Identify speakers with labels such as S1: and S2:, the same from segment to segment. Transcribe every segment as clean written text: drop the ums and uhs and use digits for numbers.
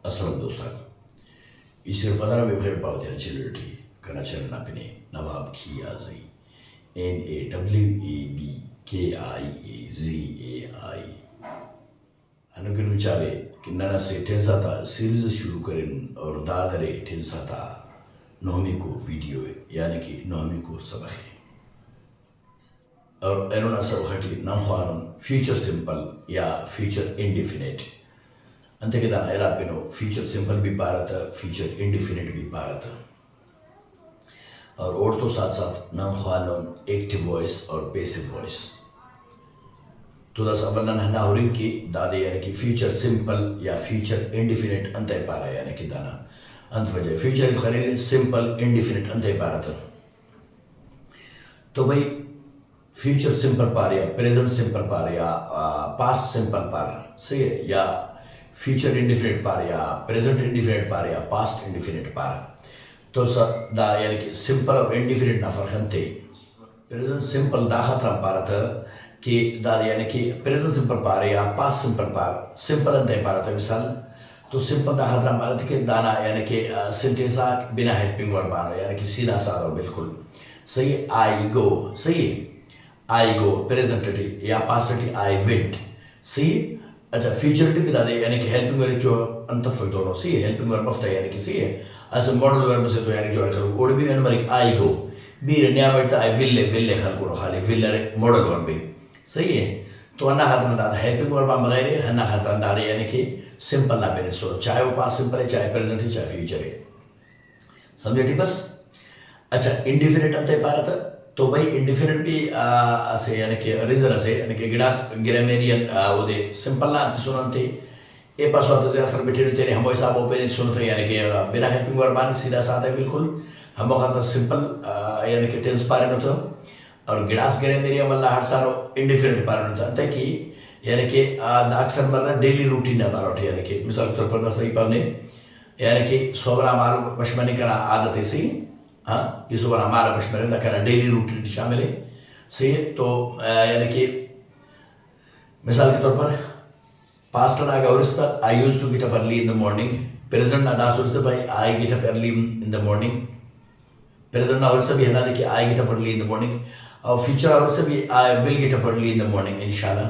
S1: Assalamu dostlar. İsirpadan ve bxir pavtiyana chilirti kana chirna pine Nawab Khiyazai NAWABKIAZAI अनुकिन विचारे कि नना से टेंसा था सीरीज शुरू करें और दादरे टेंसा था नौमी को वीडियो यानी कि नौमी को सबक है और एनोना सब हटी नंखान फ्यूचर सिंपल या फ्यूचर इंडिफिनिट अंत के दाना एरा पिनो फ्यूचर सिंपल भी पारा था फ्यूचर इंडिफिनिट भी पारा था और तो साथ साथ नंखान एक्टिव वॉइस और पैसिव वॉइस तो दस अवलन हन्ना होरिन की दादे यानी कि फ्यूचर सिंपल या फ्यूचर इंडिफिनिट अंत पारा यानी कि दाना अंत वजह फ्यूचर खरीले सिंपल इंडिफिनिट अंत पारा था तो भाई फ्यूचर सिंपल पार या प्रेजेंट सिंपल पार या पास्ट सिंपल पार सही है या फ्यूचर इंडिफिनिट पार या प्रेजेंट इंडिफिनिट पार या पास्ट इंडिफिनिट पार तो सर दा यानी कि सिंपल और इंडिफिनिट ना फर्क अंते प्रेजेंट सिंपल दा खतरा पार था कि दादा यानी कि प्रेजेंट सिंपल पार या पास्ट सिंपल पार सिंपल अंत पार था मिसाल तो सिंपल दा खतरा पार था कि दाना यानी कि सिंटेंस बिना हेल्पिंग वर्ब आना यानी कि सीधा साधा बिल्कुल सही आई गो सही आई गो प्रेजेंटिटी या पास्टिटी आई विंट सही अच्छा फ्यूचरिटी भी दादे यानी कि हेल्पिंग वर्ब जो अंत फर्क दोनों सही हेल्पिंग वर्ब ऑफ यानी कि सही है ऐसे मॉडल वर्ब से तो यानी जो है कोड भी नंबर आई गो बी रनिया वर्ता आई विल खलको खाली विल मॉडल वर्ब भी सही है तो अन्ना हाथ में दादा हेल्पिंग वर्ब बगैर अन्ना हाथ में दादा यानी कि सिंपल ना बेने सो चाहे वो पास्ट सिंपल है चाहे प्रेजेंट है चाहे फ्यूचर है समझे ठीक बस अच्छा इंडिफिनिट अंत पारा था तो भाई इंडिफिनिट भी ऐसे यानी कि रीजन ऐसे यानी कि गिडास ग्रामेरियन वो दे सिंपल ना अंत सुनते ये पास होते से असर बैठे रहते हैं हम वैसा वो पे सुनते यानी कि बिना हेल्पिंग वर्ब आने सीधा साधा बिल्कुल हम वक्त सिंपल यानी कि टेंस पारे न तो और गिडास ग्रामेरियन वाला हर सारो इंडिफिनिट पारे न तो अंत की यानी कि अक्सर मरना डेली रूटीन ना पारोट यानी कि मिसाल के तौर पर सही पाने यानी कि सोबरा माल बशमनी करना आदत है सही हाँ ये सब हमारा बशमनी दा करना डेली रूटीन शामिल है सही तो यानी कि मिसाल के तौर पर पास्ट ना गौरिस्ता I used to get up early in the morning present ना दास होता भाई I get up early in the morning present ना होता भी है ना देखिए I get up early in the morning और फ्यूचर होता भी I will get up early in the morning इंशाल्लाह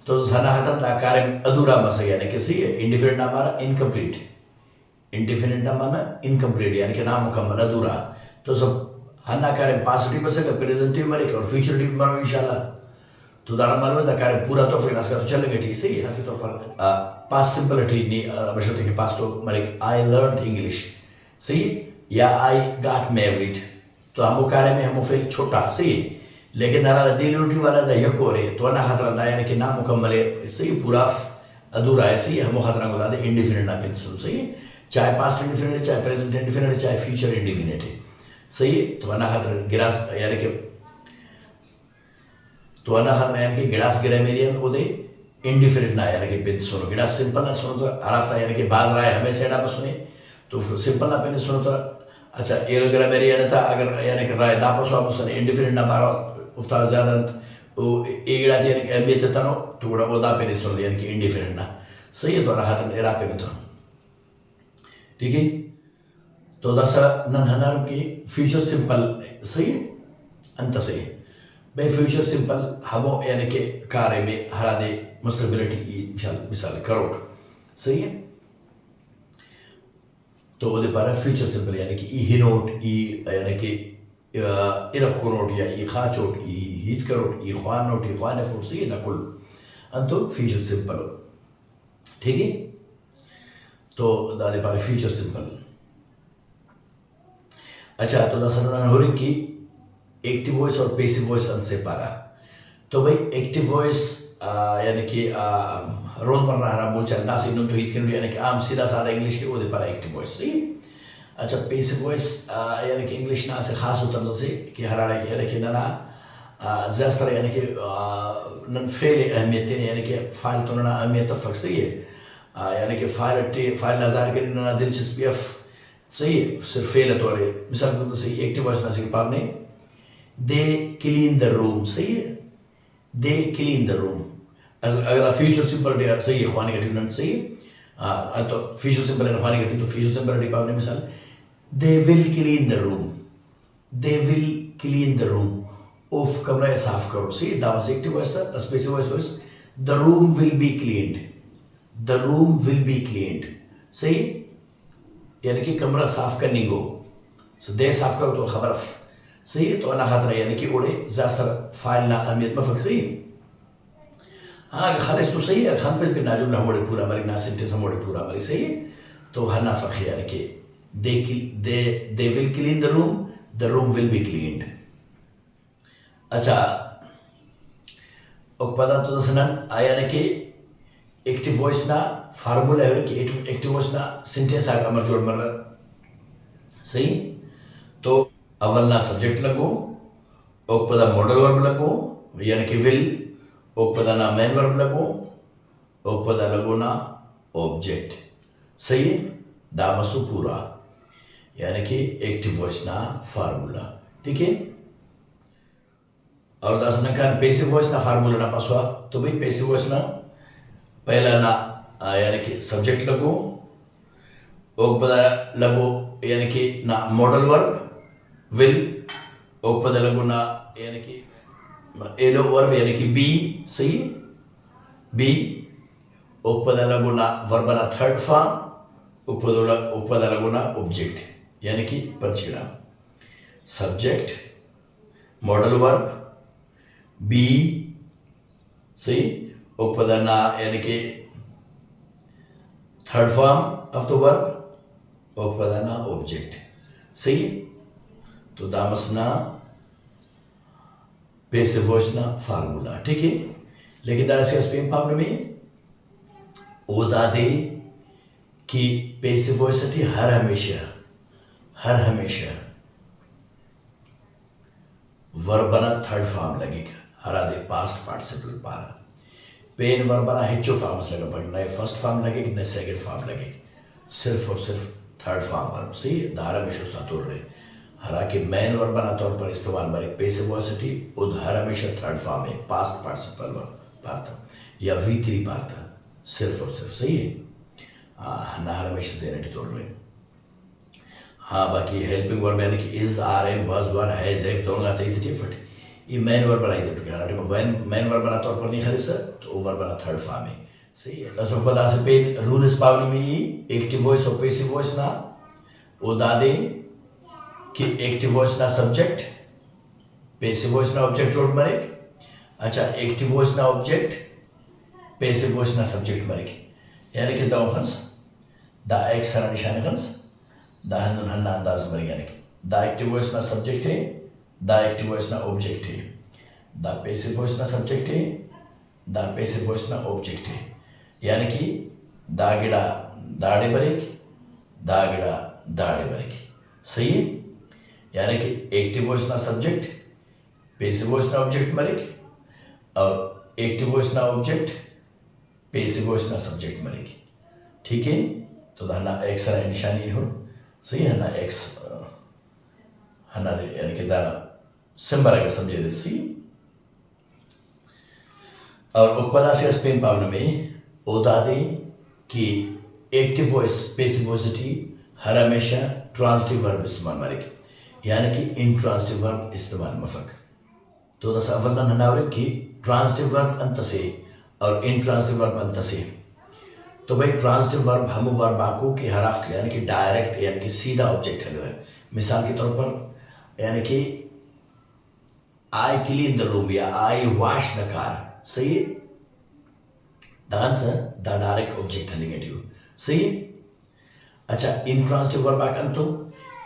S1: तो सना हतम दा कार्य अधूरा मस यानी कि सही है इंडिफिनिट ना हमारा इनकम्प्लीट इंडिफिनिट ना माना इनकम्प्लीट यानी कि नामुकम्मल अधूरा तो सब हन्ना कार्य पास्ट बस प्रेजेंट मरे और फ्यूचर मरो इंशाल्लाह तो दाड़ा मालूम है कार्य पूरा तो फिर तो चलेंगे ठीक सही है तौर पर पास्ट सिंपलिटी नहीं बशर्ते कि पास्ट तो मरे आई लर्न इंग्लिश सही या आई गॉट मैरिड तो हम कार्य में हम फिर छोटा सही लेकिन नारा डेली रूटीन वाला दा यको रे तो ना हाथ रंदा यानी कि ना मुकम्मल सही पूरा अधूरा है सही हम हाथ रंग बता दे इंडिफिनिट ना पिन सही चाहे पास्ट इंडिफिनिट चाहे प्रेजेंट इंडिफिनिट चाहे फ्यूचर इंडिफिनिट सही तो ना हाथ गिरास यानी कि तो अना हाथ यानी कि गिडास ग्रामेरियन उदे इंडिफिनिट ना यानी कि पिन सुनो गिडास सिंपल ना सुनो तो अराफ्ता यानी कि बाज रहा है हमेशा एडा पर सुने तो सिंपल ना पिन सुनो तो अच्छा एल ग्रामेरियन था अगर यानी कि राय दापो सो सुने इंडिफिनिट ना बारो उफ्तार ज्यादा वो एगड़ा यानी कि एमबीए तनो तो बड़ा वो दा पिन सुनो यानी कि इंडिफिनिट ना सही है तो अना हाथ एरा पिन तो ठीक है तो दसा नन की फ्यूचर सिंपल सही अंत सही भाई फ्यूचर सिंपल हमो यानी कि कार्य में हरा दे मुस्तबिलिटी मिसाल करोट सही है तो वो पारा फ्यूचर सिंपल यानी कि ई हिनोट ई यानी कि इरफ कोनोट या ई खाचोट ई हीट करोट ई ख्वानोट ई ख्वान फोट सही है कुल अंतो फ्यूचर सिंपल ठीक है तो दादे पारा फ्यूचर सिंपल अच्छा तो दसा हो रही की एक्टिव वॉइस और पैसिव वॉइस से पारा तो भाई एक्टिव वॉइस यानी कि रोजमर्रा हरा बोलचाल दास इन तो हित यानी कि आम सीधा साधा इंग्लिश के वो दे पारा एक्टिव वॉइस सही अच्छा पैसिव वॉइस यानी कि इंग्लिश ना से खास उतर से कि हराड़ा यानी कि ना ज्यादातर यानी कि नन फेल अहमियत यानी कि फाइल तो ना अहमियत फर्क सही है यानी कि फाइल नजार के ना दिलचस्पी सही है सिर्फ फेल है तो मिसाल के तौर सही एक्टिव वॉइस ना से पापने they clean the room सही है they clean the room अगर फ्यूचर सिंपल सही है ख्वानी का ट्यून सही है तो फ्यूचर सिंपल है फानी करती तो फ्यूचर सिंपल डी पावने मिसाल they will clean the room, they will clean the room, of कमरा साफ करो। सी दावस एक्टिव वॉइस था the passive voice the room will be cleaned, the room will be cleaned. सही, यानी कि कमरा साफ करनी गो, सो दे साफ करो तो खबर सही है। तो अना खातर यानी कि उड़े ज़्यादा फाइल ना अहमियत में फक सही है। हाँ खालिश तो सही है, खान पे भी नाजुम ना मोड़े पूरा हमारी ना सेंटेंस मोड़े पूरा हमारी सही है। तो हना फक यानी कि they will clean the room will be cleaned. अच्छा पता तो दसनन यानी कि एक्टिव वॉइस ना फार्मूला है कि एक्टिव वॉइस ना सेंटेंस आगे अमर जोड़ मर सही। तो अवल ना सब्जेक्ट लगो, ओक पदा मॉडल वर्ब लगो यानी कि विल, ओक पदा ना मेन वर्ब लगो, ओक पदा लगो ना ऑब्जेक्ट सही है। दामसु पूरा यानी कि एक्टिव वॉइस ना फार्मूला ठीक है। और दासन का पैसिव वॉइस ना फार्मूला ना पासवा तो भाई पैसिव वॉइस ना पहला ना यानी कि सब्जेक्ट लगो, ओक पदा लगो यानी कि ना मॉडल वर्ब विल, ओक पदा लगो ना यानी कि एलो वर्ब यानी कि बी सही बी, ओक पदा लगो ना वर्ब ना थर्ड फॉर्म, ओक पदा लगो ना ऑब्जेक्ट यानी कि पंचगड़ा सब्जेक्ट मॉडल वर्ब बी सही, ओक पदा ना यानी कि third form of the verb, ओक पदा ना ऑब्जेक्ट सही। तो दामस ना पैसिव वॉइस ना फार्मूला ठीक है। लेकिन दरअसल स्पेन पावने में वो दादे कि पैसिव वॉइस हर हमेशा वर्ब बना थर्ड फॉर्म लगेगा, हर आधे पास्ट पार्टिसिपल पारा पेन वर्ब बना हिचो फॉर्म्स लगा पर नए फर्स्ट फॉर्म लगेगी नए सेकंड फॉर्म लगेगी, सिर्फ और सिर्फ थर्ड फॉर्म वर्ब सही है। धारा में शुस्ता तोड़ रहे हालांकि मेन वर्ब बना तौर पर इस्तेमाल बारे पैसिव वॉइस उधर हमेशा थर्ड फॉर्म है पास्ट पार्टिसिपल वर्ब पार्था या V3 पार्था सिर्फ और सिर्फ सही है। ना हमेशा जेनेटी तोड़ रहे। हाँ बाकी हेल्पिंग वर्ब यानी कि is are am was were has have दोनों आते ही थे फट ये मेन वर्ब बनाई दे टुके हालांकि में मेन वर्ब बना तौर पर नहीं खरीद सर तो वर्ब बना थर्ड फॉर्म है सही है। तो पता से पे रूल इस पावनी में ही एक्टिव वॉइस और पैसिव वॉइस ना वो दादे कि एक्टिव वॉइस ना सब्जेक्ट पैसिव वॉइस ना ऑब्जेक्ट जोड़ मरे। अच्छा एक्टिव वॉइस ना ऑब्जेक्ट पैसिव वॉइस ना सब्जेक्ट मरे यानी कि दो फंस दा एक सारा निशान फंस दा हन्नन हन्ना अंदाज मरे यानी कि दा एक्टिव वॉइस ना सब्जेक्ट है, दा एक्टिव वॉइस ना ऑब्जेक्ट है, दा पैसिव वॉइस ना सब्जेक्ट है, दा पैसिव वॉइस ना ऑब्जेक्ट है यानी कि दा गिड़ा दाड़े बरेगी, दा गिड़ा दाड़े बरेगी सही है। यानी कि एक्टिव वॉइस ना सब्जेक्ट पैसिव वॉइस ना ऑब्जेक्ट मरेगी और एक्टिव वॉइस ना ऑब्जेक्ट पैसिव वॉइस ना सब्जेक्ट मरेगी ठीक है। तो हना एक्स सारा निशानी हो सही है ना एक्स हना यानी कि दाना सिंबल आगे समझे दे सही। और उपपदा से स्पेन पावन में ओदादे कि एक्टिव वॉइस पैसिव वॉइस हर हमेशा ट्रांसिटिव वर्ब इस्तेमाल मरेगी यानी कि इंट्रांसिटिव वर्ब इस्तेमाल मफक। तो दस अवल ननावरे की ट्रांसिटिव वर्ब अंत से और इंट्रांसिटिव वर्ब अंत से। तो भाई ट्रांसिटिव वर्ब हम वर्ब आको की हराफ यानी कि डायरेक्ट यानी कि सीधा ऑब्जेक्ट है। मिसाल के तौर पर यानी कि आई क्लीन द रूम या आई वॉश द कार सही है। The answer the direct object है नेगेटिव सही है। अच्छा इंट्रांसिटिव वर्ब आकन तो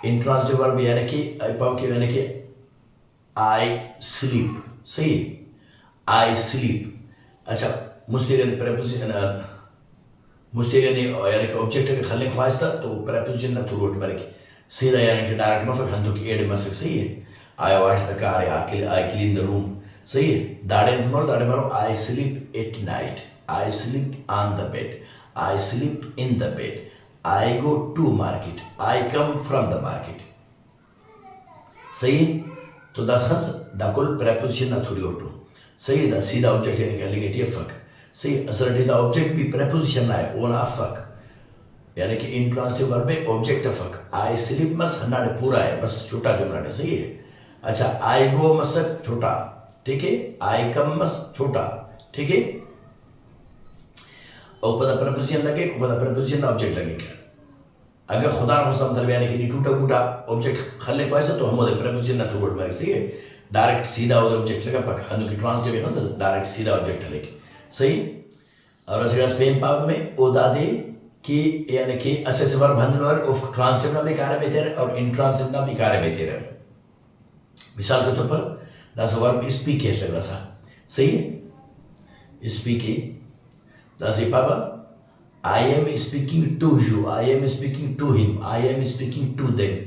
S1: इंट्रांसिटिव वर्ब यानी कि यानी कि आई स्लीप सही आई स्लीप। अच्छा मुस्लिम प्रेपोजिशन मुस्लिम यानी कि ऑब्जेक्ट के खलने ख्वाहिश था तो प्रेपोजिशन ना थ्रू मरेगी सीधा यानी कि डायरेक्ट मफक हंदो की एड मसक सही है। आई वॉश द कार या आई क्लीन द रूम सही है। दाड़े मारो I sleep at night, I sleep on the bed, I sleep in the bed, I go to market, I come from the market सही। तो दस हंस दाकुल प्रेपोजिशन ना थोड़ी ऑटो सही है। सीधा ऑब्जेक्ट यानी कि नेगेटिव फक सही। असरटी द ऑब्जेक्ट भी प्रेपोजिशन ना है वो ना फक यानी कि इंट्रांसिटिव वर्ब में ऑब्जेक्ट फक आई स्लीप मस हन्नाडे पूरा है, बस छोटा जुमला है, सही है। अच्छा, आई गो मस छोटा, ठीक है। आई कम मस छोटा, ठीक है। ऊपर प्रपोजिशन लगे, ऊपर प्रपोजिशन ऑब्जेक्ट लगे क्या? अगर खुदा न खास्ता मतलब यानी कि टूटा फूटा ऑब्जेक्ट खल्ले वैसे तो हम ओदे प्रपोजिशन ना थ्रू वर्ड मारे, सही है। डायरेक्ट सीधा ओदे ऑब्जेक्ट लगा पक हनु की ट्रांसिटिव है ना, डायरेक्ट सीधा ऑब्जेक्ट लेके, सही। और असला स्पेन पावर में ओ दादे कि यानी कि असेस वर्ब हंदनवर ऑफ ट्रांसिटिव ना भी कार्य में तेरे और इंट्रांसिटिव ना भी कार्य में तेरे। मिसाल के तौर पर दास वर्ब स्पीक है वैसा, सही है। स्पीकिंग दास पापा I am speaking to you, I am speaking to him, I am speaking to them.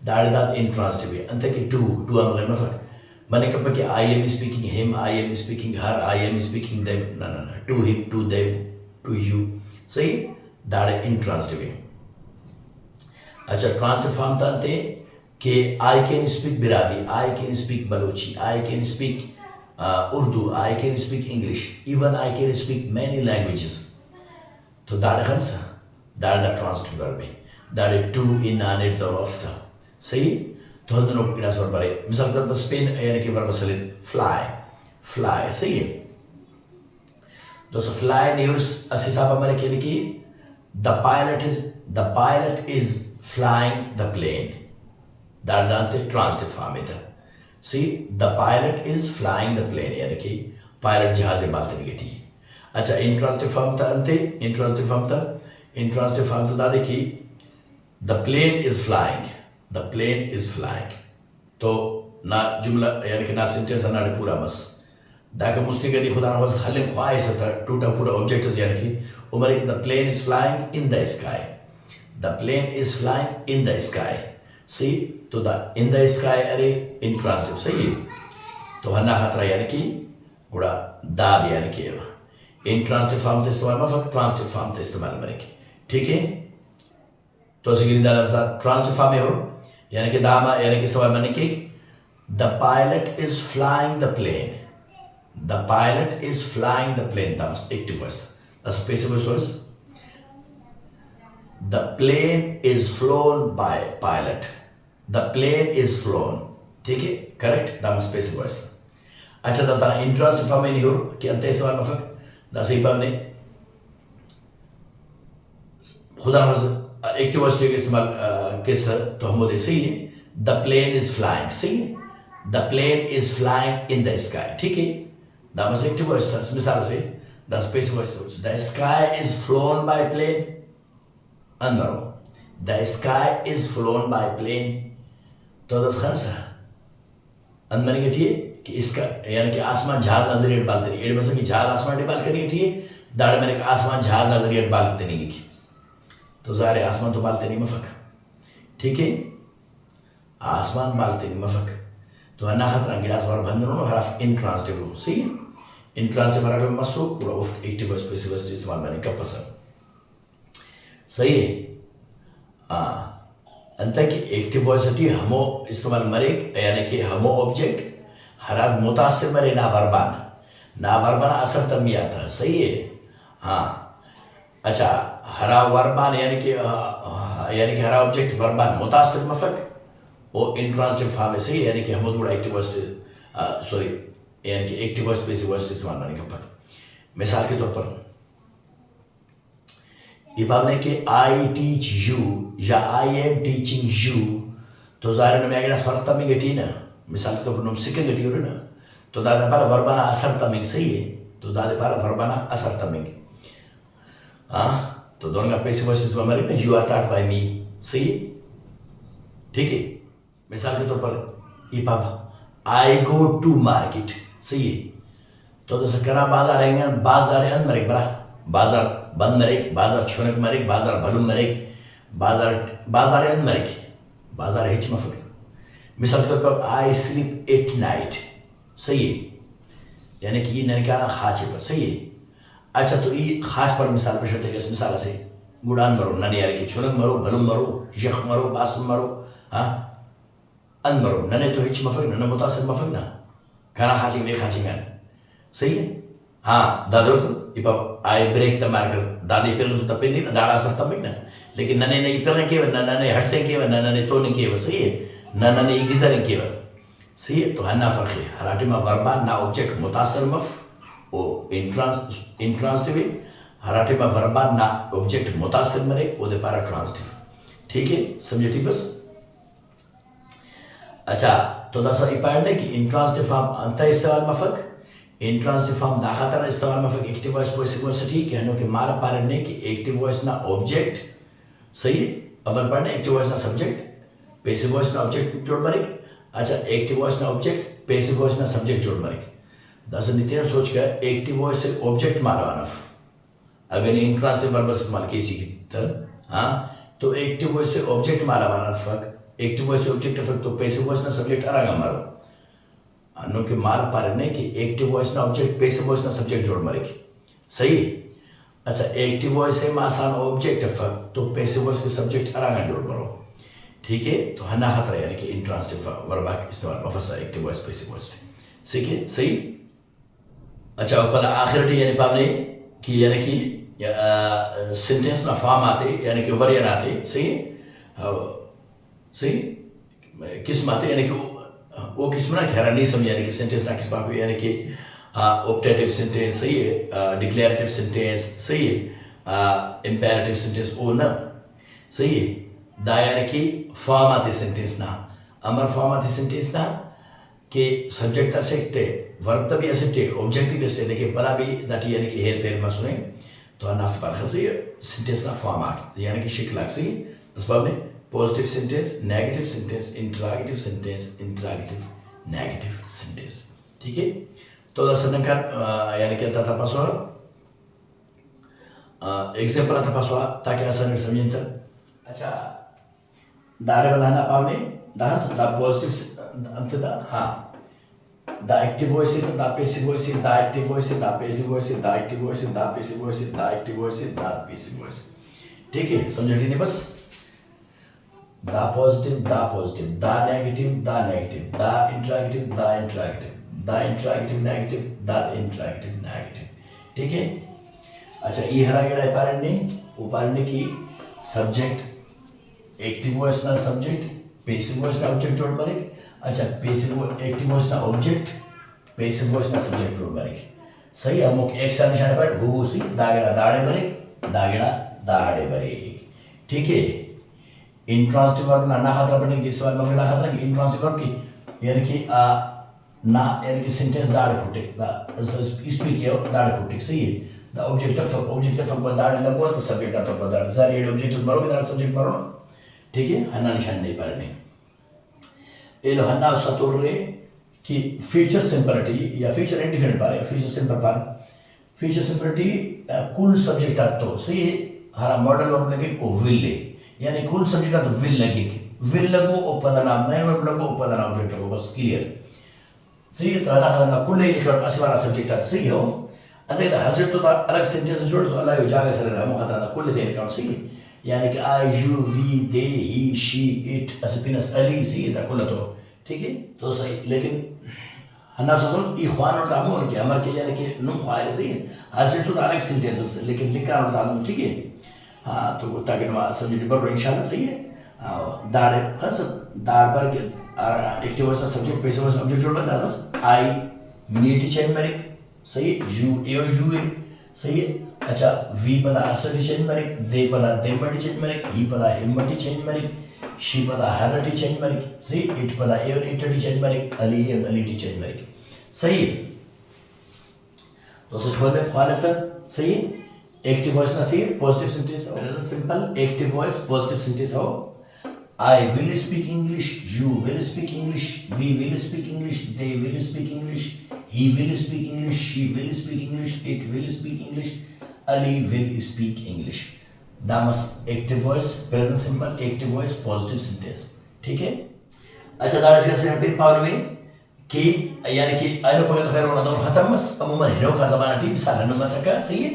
S1: That intransitive. अंत के to हम करना फर्क। मैंने कहा कि I am speaking him, I am speaking her, I am speaking them. ना to him, to them, to you. सही? That intransitive. अच्छा, transitive form तांते कि I can speak Birari, I can speak Balochi, I can speak Urdu, I can speak English, even I can speak many languages. तो दाड़ खंसा दाड़ दा transitive verb है, दाड़ to in आनेट the ऑफ्ता, सही। तो हम दोनों किरास वर्ब बारे मिसाल कर बस पेन यानी कि वर्ब सले फ्लाई, फ्लाई, सही है। दोस्तों फ्लाई न्यूज़ असिसाब हमारे कहने की the pilot is flying the plane, दाड़ दांते ट्रांसिटिव फॉर्म है था, see. The pilot is flying the plane यानी कि पायलट जहाज बालते निगेटी। अच्छा, इंट्रांसिटिव फॉर्म था अंते, इंट्रांसिटिव फॉर्म था दादे की the plane is flying, the plane is flying. तो ना जुमला यानी कि ना सेंटेंस ना पूरा मस दाका मुस्लिम कदी खुदा ना बस हले ख्वाहिश था टूटा पूरा ऑब्जेक्ट यानी कि उमर the plane is flying in the sky, the plane is flying in the sky, see. तो द इन द स्काई अरे इंट्रांसिटिव, सही है। तो हन्ना खतरा यानी कि उड़ा दाद यानी कि इंट्रांसिटिव फॉर्म इस्तेमाल मफक ट्रांसिटिव फॉर्म इस्तेमाल मरेगी, ठीक है। तो असी ट्रांसिटिव फॉर्म हो यानी कि दामा यानी कि सवाल मने कि the pilot is flying the plane, the pilot is flying the plane, दामस active voice the specific voice the plane is flown by pilot, the plane is flown, ठीक है, करेक्ट, दामस स्पेसिफिक वॉइस। अच्छा, दादा इंट्रांसिटिव फॉर्म नहीं हो कि अंत सवाल मफक नसीबा ने खुदा एक्टिव वॉइस के इस्तेमाल किस तो हम बोले सही है। द प्लेन इज फ्लाइंग, सही है। The plane is flying in the sky, ठीक है। दामस एक्टिव वॉइस था मिसाल से the space voice the sky is flown by plane, अनमरो the sky is flown by plane. तो दस खंसा अनमनी के कि इसका यानी कि आसमान जहाज नजरिए बालते नहीं एड बस कि जहाज आसमान बाल करनी थी दाड़ मेरे का आसमान जहाज नजरिए बालते नहीं की। तो ज़ाहिर आसमान तो बालते नहीं मफक, ठीक है, आसमान बालते नहीं मफक। तो अन्ना खतरा गिलास वार बंदनो हरफ इंट्रांसिटिव हो, सही है। इंट्रांसिटिव हरफ में मसो पूरा ऑफ एक्टिव स्पेसिफिक इस्तेमाल मैंने कब पसंद, सही है। अंत की एक्टिव वॉइस होती है हमो इस्तेमाल मरे यानी कि हमो ऑब्जेक्ट हराद मुतासिर मरे ना वर्बान असर तमी आता, सही है। हाँ, अच्छा, हरा वर्बान यानी कि हरा ऑब्जेक्ट वर्बान मुतासिर मफक वो इंट्रांसिटिव फॉर्म है, सही है। यानी कि हम थोड़ा एक्टिव वॉइस सॉरी यानी कि एक्टिव वॉइस पैसिव वॉइस इस्तेमाल करने का पक। मिसाल के तौर पर ये भावना कि आई टीच यू या आई एम टीचिंग यू, तो ज़ाहिर में अगर फर्क तमी घटी ना, मिसाल के तौर पर नम सिक्के घटी हो रहे ना, तो दादा पारा वर्बाना असर तमिंग, सही है। तो दादा पारा वर्बाना असर तमिंग, हाँ, तो दोनों का पैसिव वॉइस इस्तेमाल मरे ना, यू आर टॉट बाय मी, सही है, ठीक है। मिसाल के तौर पर ये पापा आई गो टू मार्केट, सही है। तो दोस्तों करा बाजार रहेंगे, बाजार अन मरेक बड़ा बाजार बंद मरेक, बाजार छोनक मरेक, बाजार भलुम मरेक, बाजार अन मरेक, बाजार हिच मफक। मिसाल के तौर पर आई स्लीप एट नाइट, सही है, यानी कि ये ननकाना खाचे पर, सही है। अच्छा, तो ये खास पर मिसाल पे शर्त है कि मिसाल से गुड़ान मरो नन यार कि छोनक मरो, भलुम मरो, यख मरो, बासुम मरो, हाँ, अन मरो, नने तो हिच मफक, नने मुतासिर मफक ना, खाना खाचिंग वे खाचिंग, सही है। हाँ दादर तो इप आई ब्रेक द मार्कर दादी पेल तो तपे नहीं ना दाड़ा सब तमिक ना लेकिन नने नहीं पेल के नने हर्षे के नने तो नहीं के सही है नने इगिजर के सही है तो हन्ना फर्क है हराटी में वर्बान ना ऑब्जेक्ट मुतासर मफ ओ इंट्रांसिटिव हराटी में वर्बान ना ऑब्जेक्ट मुतासर मरे ओ दे पारा ट्रांसिटिव ठीक है समझे ठीक बस अच्छा तो दसा इपाड़ने की इंट्रांसिटिव फॉर्म अंत इस्तेमाल में फर्क इंट्रांसिटिव फॉर्म दाखतर इस्तेमाल में फर्क एक्टिव वॉइस पैसिव वॉइस ठीक है नो कि मारा पारने की एक्टिव वॉइस ना ऑब्जेक्ट सही है अवर पढ़ने एक्टिव वॉइस ना सब्जेक्ट पैसिव वॉइस ना ऑब्जेक्ट जोड़ मरे अच्छा एक्टिव वॉइस ना ऑब्जेक्ट पैसिव वॉइस ना सब्जेक्ट जोड़ मरे दसा नितिन सोच कर एक्टिव वॉइस से ऑब्जेक्ट मारा वानफ अगर इंट्रांसिटिव वर्ब इस्तेमाल किसी की तरह हाँ तो एक्टिव वॉइस से ऑब्जेक्ट मारा वानफ फर्क एक्टिव वॉइस ऑब्जेक्ट फर्क तो पैसिव वॉइस ना सब्जेक्ट अरागा मारो अनु के मार पारने की एक्टिव वॉइस ना ऑब्जेक्ट पैसिव वॉइस ना सब्जेक्ट जोड़ मारेगी सही अच्छा एक्टिव वॉइस से मासान ऑब्जेक्ट फर्क तो पैसिव वॉइस के सब्जेक्ट अरागा जोड़ मारो ठीक है तो हन्ना खतरा यानी कि इंट्रांसिटिव वर्ब इस्तेमाल मफसा एक्टिव वॉइस पैसिव वॉइस ठीक है सही अच्छा ऊपर आखिर यानी पावने कि यानी कि सेंटेंस ना फॉर्म आते यानी कि वर्जन आते सही सही किस्म आते यानी कि वो किस्म ना खैर नहीं समझ यानी कि सेंटेंस ना किस्म को यानी कि ऑप्टेटिव सेंटेंस सही है डिक्लेरेटिव सेंटेंस सही है इंपेरेटिव सेंटेंस वो ना सही है दा यानी कि फॉर्म आते सेंटेंस ना अमर फॉर्म आते सेंटेंस ना कि सब्जेक्ट असेक्टे वर्ब तभी असेक्टे ऑब्जेक्टिव असेक्टे लेकिन पला भी दाटी यानी कि हेर पेर में सुने तो अनाफ्त पर खसी सेंटेंस ना फॉर्म आके यानी कि शिक लाग सही उस बाब ने positive sentence negative sentence interrogative sentence interrogative negative sentence ठीक है तो दसने का यानी कि आता तपासवा एग्जांपल आता तपासवा ताकि आसान समझें तो अच्छा दाड़े वाला ना पावने डांस दा पॉजिटिव अंत दा हाँ दा एक्टिव वॉइस है दा पैसिव वॉइस है दा एक्टिव वॉइस है दा पैसिव वॉइस है दा एक्टिव वॉइस है दा पैसिव वॉइस है दा एक्टिव वॉइस है दा पैसिव वॉइस ठीक है समझ रही नहीं बस दा पॉजिटिव दा नेगेटिव दा इंटरॉगेटिव दा इंटरॉगेटिव नेगेटिव ठीक है अच्छा ये हरा गड़ा पारने की सब्जेक्ट एक्टिव वॉइस ना सब्जेक्ट पैसिव वॉइस ना ऑब्जेक्ट जोड़ मारे अच्छा पैसिव एक्टिव वॉइस ना ऑब्जेक्ट पैसिव वॉइस ना सब्जेक्ट जोड़ मारे सही अमुक एक सा निशान पर हो सी दागड़ा दाड़े बरे ठीक है इंट्रांसिटिव वर्ब ना खतरा पड़ने की सवाल में फिर खतरा की इंट्रांसिटिव वर्ब की यानी कि ना यानी कि सेंटेंस दाड़ फुटे दा स्पीक किया दाड़ फुटे सही है द ऑब्जेक्ट को दाड़ लगो तो सब्जेक्ट तो दाड़ सर ये ऑब्जेक्ट मारो दाड़ सब्जेक्ट मारो ठीक है हन्ना निशान नहीं पड़ने ये लो हन्ना सतुर रे कि फ्यूचर सिंपलिटी या फ्यूचर इंडिफिनिट पारे फ्यूचर सिंपलिटी कुल सब्जेक्ट तो सही है हरा मॉडल वर्ब लगे को विल ले यानी कुल सब्जेक्ट तो विल लगो ओ पदना मेन वर्ब लगो ओ पदना ऑब्जेक्ट लगो बस क्लियर सही है तो हरा कुल एक असवारा सब्जेक्ट सही हो अंदर हजर तो अलग सेंटेंस जोड़ तो अलग जागा सर रहा मुखतरा कुल थे अकाउंट सही यानी कि I you we they he she it असपिनस अली सही है कुल तो ठीक है तो सही लेकिन हन्ना सोचो इख्वान और कामों और क्या हमारे के यानी कि नुम ख्वाहिर सही है हजर तो अलग सेंटेंस लेकिन लिखा और तालुम ठीक है हाँ तो ताकि नवा सब्जेक्ट पर इंशाल्लाह सही है दाड़ खस दाड़ पर के active voice subject passive voice object जोड़ बता बस आई नीट चेंज मरे सही यू सही है अच्छा वी पदा असली चेंज मरे दे पदा देमटी चेंज मरे ई पदा हिम्मटी चेंज मरे शी पदा हरटी चेंज मरे सही इट पदा एवन इटटी चेंज मरे अली एवन अलीटी चेंज मरे सही है तो सही फालिफ तक सही है एक्टिव वॉइस ना सही positive sentence present simple active voice positive sentence हो I will speak English you will speak English we will speak English they will speak English he will speak English she will speak English it will speak English Ali will speak English दामस active voice present simple active voice positive sentence ठीक है अच्छा दारस का से फिर power में कि यानी कि आइनो पगत खैर होना तो खत्म बस अमूमन हीरो का जमाना ठीक सारा नंबर सका सही है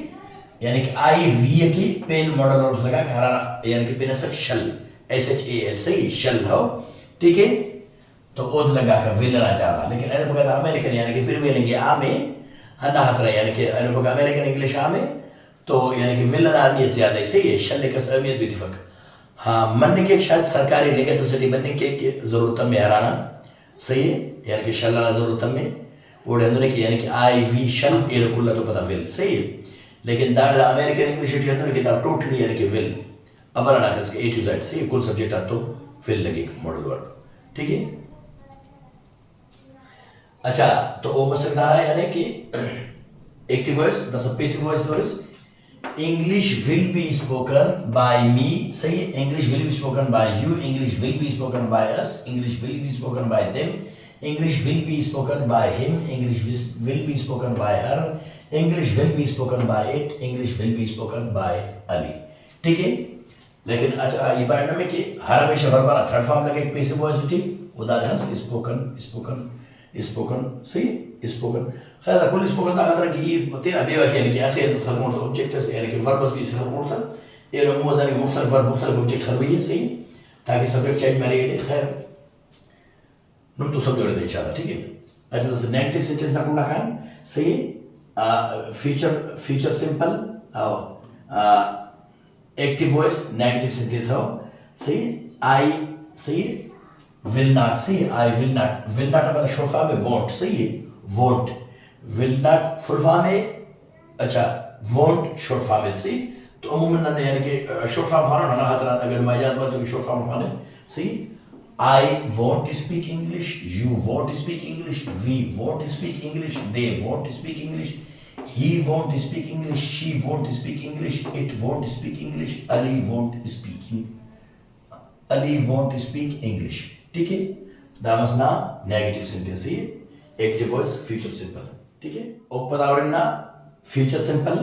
S1: यानी कि आई वी की पेन मॉडल और लगा हराना यानी कि पेन सक शल SHAL सही शल हो ठीक है तो ओद लगा कर विल ना जावा लेकिन अरे पगत अमेरिकन यानी कि फिर मिलेंगे आ में हना हतरा यानी कि अनुभव अमेरिकन इंग्लिश आमे तो यानी कि विलन अहमियत ज़्यादा है, सही है, शल कस अहमियत भी इतफाक। हाँ, मनने के शायद सरकारी लेकर तो सिटी बनने के ज़रूरत में हराना, सही है, यानी कि शलाना ज़रूरत में वो अंदर की यानी कि आई वी शल एरकुल्ला तो पता विल, सही है, लेकिन दाल अमेरिकन इंग्लिश के अंदर की दाल टोटली यानी कि विल अवल ना कर ए टू जेड, सही है, कुल सब्जेक्ट आप तो विल लगे मॉडल वर्ड, ठीक है। अच्छा, तो वो मसला है यानी कि एक्टिव वॉइस दस passive voice English will be spoken by me, say English will be spoken by you, English will be spoken by us, English will be spoken by them, English will be spoken by him, English will be spoken by her, English will be spoken by it, English will be spoken by Ali, ठीक है। लेकिन अच्छा ये बात में कि हर हमेशा verb third form लगे पैसिव वॉइस, ठीक, उदाहरण स्पोकन सही स्पोकन खैर कुल स्पोकन का खतरा कि ये तेरा बेवा यानी कि ऐसे सलमोन तो ऑब्जेक्ट है यानी कि वर्ब्स भी सलमोन था ये रमूज यानी मुख्तलिफ वर्ब मुख्तलिफ ऑब्जेक्ट हर हुई है, सही, ताकि सब्जेक्ट चेंज में रहे, खैर नुम तो समझो रहे इंशाल्लाह, ठीक है। अच्छा तो नेगेटिव सेंटेंस ना कुंडा खान, सही, future simple active voice negative sentence हो, सही, आई, सही, will not, सही, I will not मतलब शॉर्ट फॉर्म में won't, सही है, won't, will not full form है, अच्छा won't शॉर्ट फॉर्म है, सही, तो अमूमन ना यानी कि शॉर्ट फॉर्म खाना ना खतरा अगर मजाज में तो शॉर्ट फॉर्म खाने, सही, I won't speak English, you won't speak English, we won't speak English, they won't speak English, he won't speak English, she won't speak English, it won't speak English, Ali won't speak English, ठीक है। दामस ना negative sentence ही active voice future simple, ठीक है। ओपदावरण ना future simple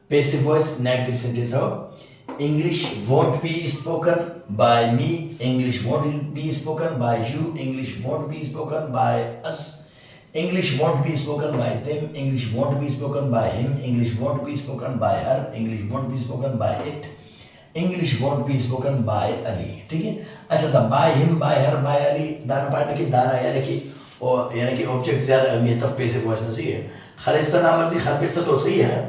S1: passive voice negative sentence हो, English won't be spoken by me, English won't be spoken by you, English won't be spoken by us, English won't be spoken by them, English won't be spoken by him, English won't be spoken by her, English won't be spoken by it, English won't be spoken by Ali, ठीक है। अच्छा तो by him, by her, by Ali दाना part की दाना यानी कि object ज़्यादा अहमियत ऑफ पैसिव वॉइस नहीं है, खालिस तो नाम अर्जी हर पैसा तो सही है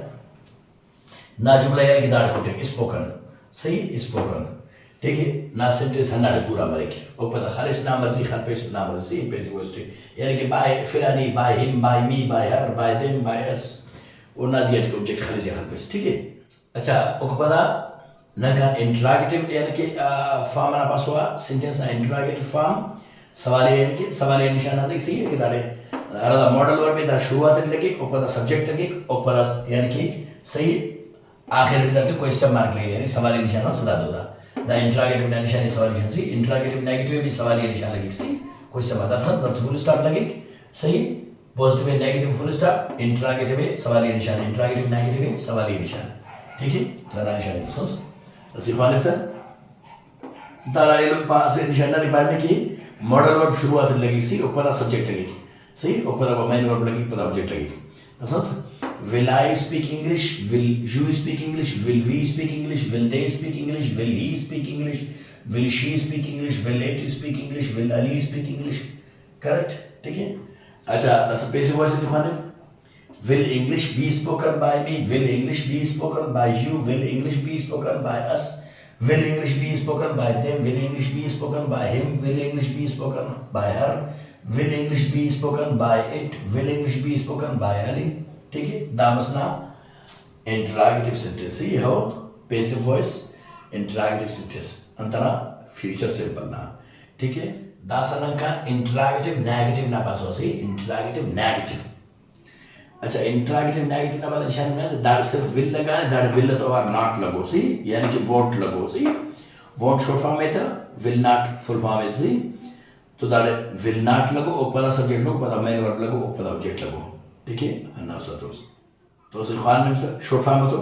S1: ना जुमला यानी कि दाड़ फुटे स्पोकन, सही स्पोकन, ठीक है ना सेंटेंस है ना पूरा मरे के वो पता खालिस नाम अर्जी हर पैसा नाम अर्जी पैसिव वॉइस यानी कि by फिलानी, by him, by me, by her, by them, by us वो ना ज़्यादा के ऑब्जेक्ट खालिस हर पैसा, ठीक है। अच्छा वो पता नका इंटरॉगेटिव यानी कि फॉर्म ना पास हुआ सेंटेंस ना इंटरॉगेटिव फॉर्म सवाल यानी कि सवाल निशान आते सही है कि दाड़े अरदा मॉडल वर्ब में दा शुरुआत लगे ऊपर सब्जेक्ट लगे ऊपर यानी कि सही आखिर में तो क्वेश्चन मार्क लगे यानी सवाल निशान सदा दो दा इंटरॉगेटिव निशान सवाल निशान सी इंटरॉगेटिव नेगेटिव भी सवाल निशान लगे सही क्वेश्चन बता था फुल स्टॉप लगे, सही, पॉजिटिव नेगेटिव फुल स्टॉप, इंटरॉगेटिव सवाल निशान, इंटरॉगेटिव नेगेटिव सवाल निशान, ठीक है। तो निशान सोच सिर्फ दारा ये लोग पास निशाना पढ़ने की मॉडल वर्ब शुरुआत लगी, सी ऊपर सब्जेक्ट लगेगी, सही, ऊपर मेन वर्ब लगी ऊपर ऑब्जेक्ट लगेगी, समझ। Will I speak English, will you speak English, will we speak English, will they speak English, will he speak English, will she speak English, will it speak English, will Ali speak English, correct, ठीक है। अच्छा दस passive voice दिखाने will English be spoken by me, will English be spoken by you, will English be spoken by us, will English be spoken by them, will English be spoken by him, will English be spoken by her, will English be spoken by it, will English be spoken by Ali, ठीक है। दामसना इंटरॉगेटिव sentence ही हो passive voice इंटरॉगेटिव sentence अंतरा future simple ना, ठीक है। दासनन का इंटरॉगेटिव negative ना पास हो सी इंटरॉगेटिव negative, अच्छा इंटरॉगेटिव नेगेटिव ना बात निशान में दाड़ सिर्फ विल लगा है, दाड़ विल तो आर नॉट लगो, सी यानी कि वोंट लगो, सी वोंट शॉर्ट फॉर्म में था, विल नॉट फुल फॉर्म में थी, तो दाड़ विल नॉट लगो ऊपर सब्जेक्ट लगो ऊपर मेन वर्ब लगो ऊपर ऑब्जेक्ट लगो, ठीक है। अन्ना तो सिर्फ खान में शॉर्ट फॉर्म में तो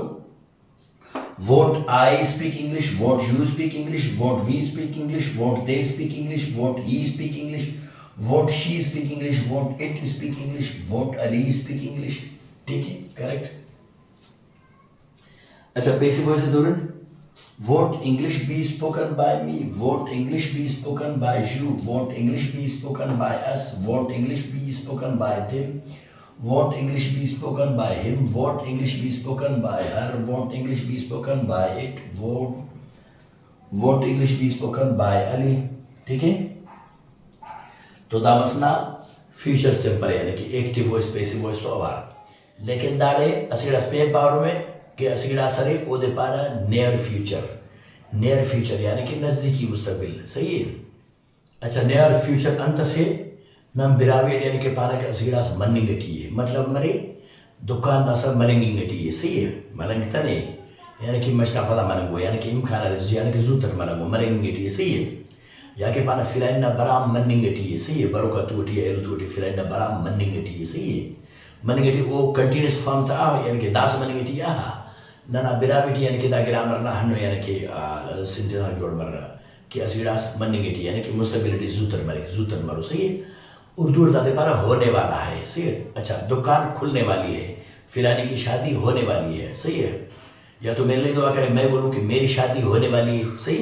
S1: won't I speak English, won't you speak English, won't we speak English, won't they speak English, won't he speak English, won't she speak English, won't it speak English, won't Ali speak English, ठीक है, correct. अच्छा passive voice दूरन won't English be spoken by me, won't English be spoken by you, won't English be spoken by us, won't English be spoken by them, won't English be spoken by him, won't English be spoken by her, won't English be spoken by it, won't English be spoken by Ali. ठीक है, तो दामसना future simple यानी कि active voice passive voice तो आवार, लेकिन दाड़े असीड़ा Spain power में कि असीड़ा सरे ओदे पारा नियर फ्यूचर यानी कि नज़दीकी मुस्तकबिल, सही है। अच्छा, नियर फ्यूचर अंत से नम बिरावेड यानी कि पारा के असीड़ा से मनिंग है, मतलब मरे दुकान दा सब मलिंगिंग है, सही है। मलंग तने यानी कि मस्ता पता मलंगो यानी कि इमखाना रज यानी कि जूतर मलंगो मलिंग है, सही है। या के पाना फिलाइन ना बराम मनिंग है, सही है। बरो का टूटी एलु टूटी फिलाइन ना बराम मनिंग है, सही है। मनिंग है वो कंटीन्यूअस फॉर्म था यानी कि दास मनिंग है आ ना बिरावेड यानी कि दा ग्रामर ना हनो यानी कि सिंटेंस जोड़ मर कि असीडास मनिंग है यानी कि मुस्तबिलिटी जूतर मरो, सही है। उर्दू दादे पारा होने वाला है, सही है। अच्छा, दुकान खुलने वाली है, फिलानी की शादी होने वाली है, सही है। या तो मेरे लिए दुआ करें, मैं बोलूँ कि मेरी शादी होने वाली है, सही।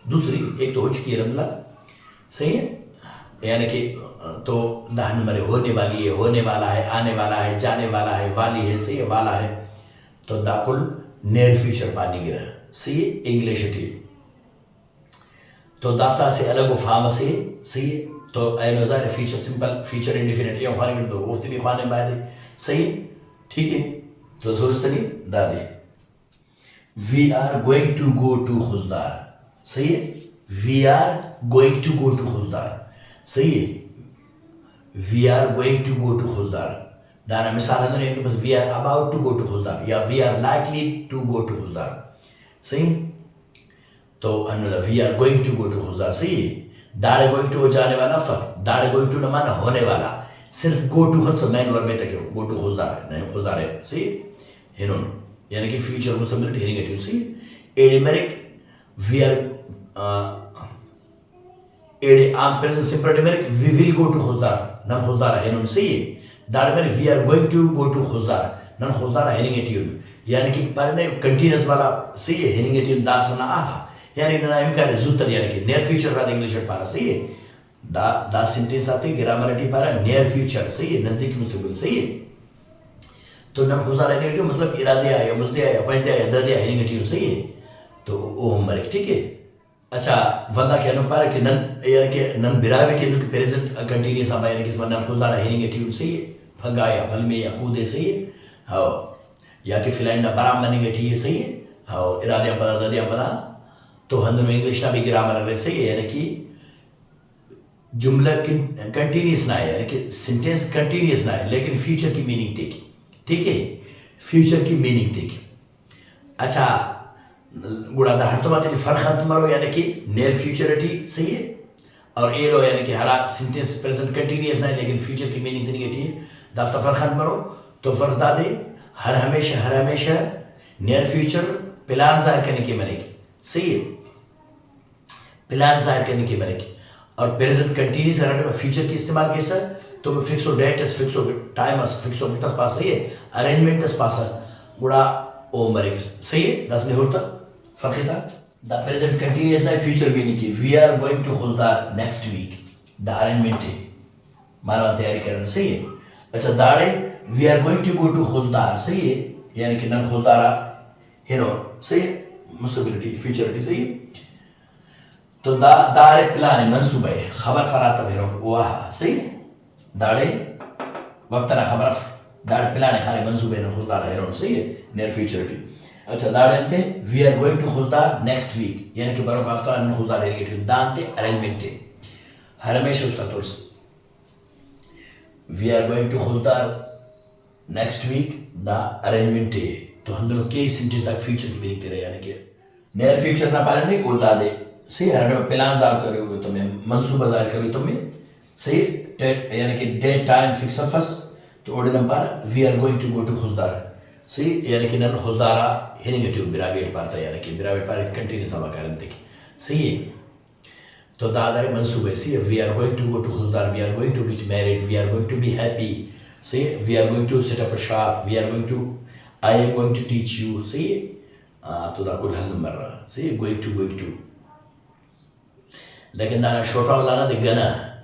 S1: दूसरी एक तो हो चुकी है रमला, सही है, यानी कि तो दाहन मरे होने वाली है, होने वाला है, आने वाला है, जाने वाला है, वाली है, सही है, वाला है। तो दाकुल नियर फ्यूचर पानी गिरा, सही है, इंग्लिश थी। तो दाफ्ता से अलग फार्म से, सही है। तो एनोदार फ्यूचर सिंपल फ्यूचर इंडिफिनिट ये खाने दो वो भी खाने बाद सही, ठीक है। तो जोरस्तनी दादे we are going to go to Khuzdar, सही है। We are going to go to Khuzdar, सही है। We are going to go to Khuzdar दाना मिसाल है कि बस we are about to go to Khuzdar या we are likely to go to Khuzdar, सही। तो we are going to go to Khuzdar, सही है। दाड़े गोइंग टू जाने वाला फर्क, दाड़े गोइंग टू न माना होने वाला, सिर्फ गो टू खत मेन वर्ब में तक गो टू खुजदार नहीं खुजदार है, सही। हिनोन यानी कि फ्यूचर मुस्तकबिल हेरिंग, सही। एडिमेरिक वी आर एडे आम प्रेजेंट सिंपल एडिमेरिक we will go to Khuzdar नन खुजदार हिनोन, सही है। दाड़े में we are going to go to Khuzdar नन खुजदार हेरिंग यानी कि पर ने कंटीन्यूअस वाला, सही है। हेरिंग दास ना आहा यानी ना इम्कान जूतर यानी कि नियर फ्यूचर वाला इंग्लिश पारा, सही है। दा सेंटेंस आते ग्रामर पारा नियर फ्यूचर, सही है, नजदीकी मुस्तकबिल, सही है। तो नम खुजदार हेरिंग मतलब इरादे आया मुझदे आया पजदे आया दर्दे आया हेरिंग, सही है। तो वो हम मरे, ठीक है। अच्छा, वंदा के अनुपार कि नन यानी कि नन बिरावे के प्रेजेंट कंटीन्यूअस आ यानी कि नन खुजदार हेरिंग, सही है। फगा या फल में या कूदे, सही है। हाँ, या कि फिलाइन ना बराम बनेंगे, ठीक है, सही है। हाँ, इरादे पदा दर्दे पदा तो हंदन इंग्लिश ना भी ग्रामर रहे, सही है। यानी कि जुमला कंटीन्यूअस ना है यानी कि सेंटेंस कंटीन्यूअस ना है लेकिन फ्यूचर की मीनिंग देखी, ठीक है, फ्यूचर की मीनिंग देखी। अच्छा, गुड़ा दा हर तो बात फर्क तुम्हारो यानी कि नियर फ्यूचरिटी, सही है। और ए लो यानी कि हर सेंटेंस प्रेजेंट कंटीन्यूअस ना है लेकिन फ्यूचर की मीनिंग नहीं है, दाफ्ता फर्क तुम्हारो। तो फर्क दादे हर हमेशा नियर फ्यूचर प्लान जाहिर करने की बनेगी, सही है, प्लान जाहिर करने की बनेगी। और प्रेजेंट कंटिन्यूस में फ्यूचर की इस्तेमाल कैसा तो फिक्सो डेट फिक्सो टाइम फिक्सो तस पास, सही है। अरेंजमेंट तस पास गुड़ा ओ मरेगी, सही है। दस नहीं होता फर्क था द प्रेजेंट कंटिन्यूस ना फ्यूचर भी नहीं की। We are going to Khuzdar next week, the arrangement है मानवा तैयारी करना, सही है। अच्छा, दाड़े we are going to go to Khuzdar, सही है, यानी कि नन खुजदारा हिनो, सही है, मुस्तबिलिटी फ्यूचरिटी, सही है। तो दाड़े प्लान मंसूबे खबर फरातब हिनो वाह, सही है। दाड़े वक्त ना खबर दाड़े प्लान खाली मंसूबे न खुजदारा हिनो, सही है, नियर फ्यूचरिटी। अच्छा, दाड़े थे we are going to Khuzdar next week यानी कि बरो हफ्ता न खुजदार हेरिंग दानते अरेंजमेंट है हर हमेशा उसका तोर्स we are going to Khuzdar next week the arrangement है। तो हम दोनों के सेंटेंस तक फ्यूचर की मीनिंग तेरे यानी कि नियर फ्यूचर ना पालन नहीं बोलता दे, सही। हर में प्लान जाहिर करे हुए तुम्हें मंसूबा जाहिर करे तुम्हें, सही, यानी कि डेट टाइम फिक्स फर्स्ट। तो ओडे number we are going to go to Khuzdar, सही, यानी कि नन खुजदारा हेरिंग बिरावेट पारता यानी कि बिरावेट पार कंटिन्यूस हवा करन तक, सही है। तो दादारे मंसूबे, सही है। We are going to go to Khuzdar, we are going to get married, we are going to be happy, सही है। We are going to set up a shop, we are going to I am going to teach you, सही है। तो दा कुल हंग मर रहा, सही, गोइंग टू लेकिन दाना शॉर्ट वाला ना दे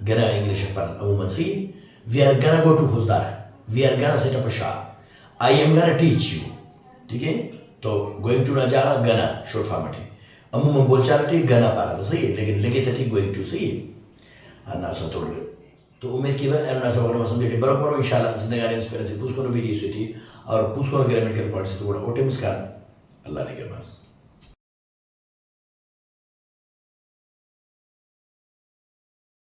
S1: गना इंग्लिश पर अमूमन, सही। We are gonna go to Khuzdar we are gonna set up a shop, I am gonna teach you, ठीक है। तो गोइंग टू ना जागा गना शॉर्ट फॉर्म में अमूमन बोलचाल ठीक गना पारा तो सही है, लेकिन लेके तो ठीक गोइंग टू सही है अन्ना सा तो उम्मीद की बात अन्ना सा वगैरह समझे बराबर इंशाल्लाह जिंदगी में से पूछ को वीडियो से थी और पूछ को अग्रीमेंट कर पॉइंट से थोड़ा ओटे मिस कर अल्लाह ने के पास